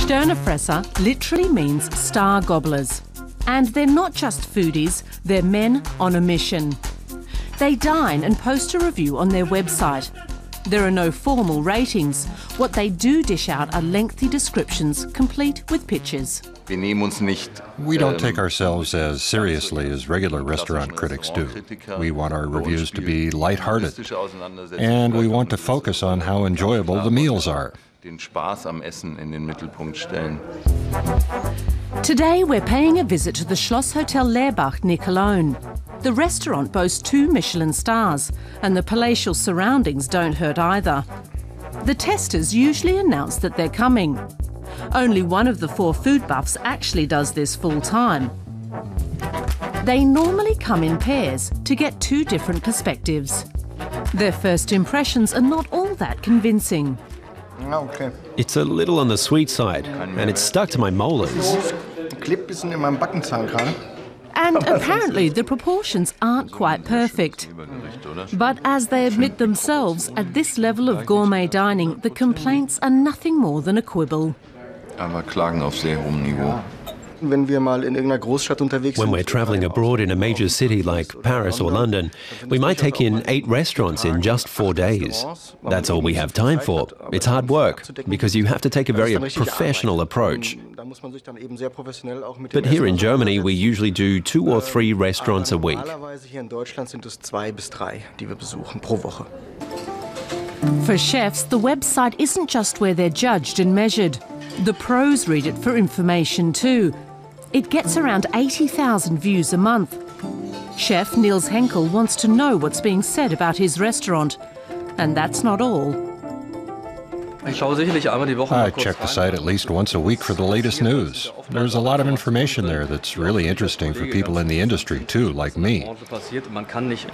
Sternefresser literally means star gobblers. And they're not just foodies, they're men on a mission. They dine and post a review on their website. There are no formal ratings. What they do dish out are lengthy descriptions, complete with pictures. We don't take ourselves as seriously as regular restaurant critics do. We want our reviews to be lighthearted, and we want to focus on how enjoyable the meals are. Today we're paying a visit to the Schloss Hotel Leerbach near Cologne. The restaurant boasts 2 Michelin stars, and the palatial surroundings don't hurt either. The testers usually announce that they're coming. Only one of the 4 food buffs actually does this full-time. They normally come in pairs to get 2 different perspectives. Their first impressions are not all that convincing. Okay. It's a little on the sweet side, and it's stuck to my molars. And apparently the proportions aren't quite perfect. But as they admit themselves, at this level of gourmet dining, the complaints are nothing more than a quibble. When we're traveling abroad in a major city like Paris or London, we might take in 8 restaurants in just 4 days. That's all we have time for. It's hard work, because you have to take a very professional approach. But here in Germany, we usually do 2 or 3 restaurants a week. For chefs, the website isn't just where they're judged and measured. The pros read it for information too. It gets around 80,000 views a month. Chef Niels Henkel wants to know what's being said about his restaurant. And that's not all. I check the site at least once a week for the latest news. There's a lot of information there that's really interesting for people in the industry too, like me.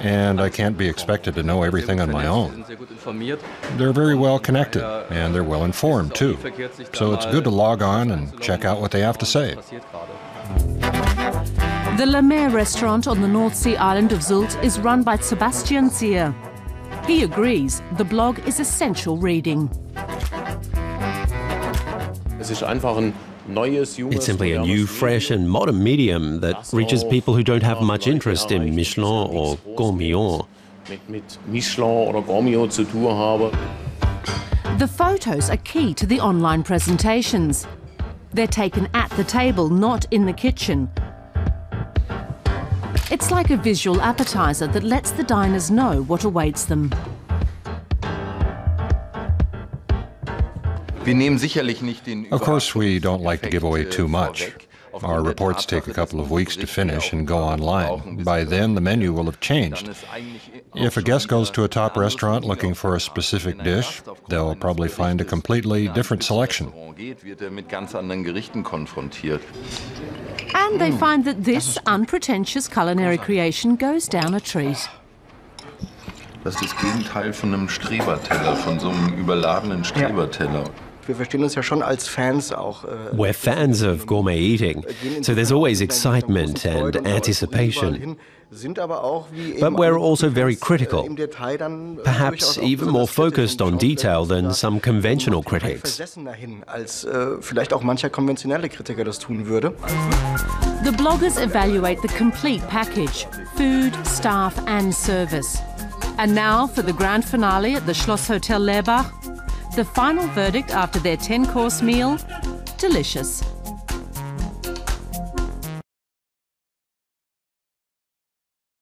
And I can't be expected to know everything on my own. They're very well connected, and they're well informed too. So it's good to log on and check out what they have to say. The La Mer restaurant on the North Sea island of Sylt is run by Sebastian Zier. He agrees the blog is essential reading. It's simply a new, fresh and modern medium that reaches people who don't have much interest in Michelin or gourmillon. The photos are key to the online presentations. They're taken at the table, not in the kitchen. It's like a visual appetizer that lets the diners know what awaits them. Of course, we don't like to give away too much. Our reports take a couple of weeks to finish and go online. By then, the menu will have changed. If a guest goes to a top restaurant looking for a specific dish, they'll probably find a completely different selection. And they find that this unpretentious culinary creation goes down a treat. Das ist das Gegenteil von einem Streberteller, von so einem überladenen Streberteller. We're fans of gourmet eating, so there's always excitement and anticipation. But we're also very critical, perhaps even more focused on detail than some conventional critics. The bloggers evaluate the complete package: food, staff and service. And now for the grand finale at the Schloss Hotel Leerbach. The final verdict after their 10-course meal: delicious.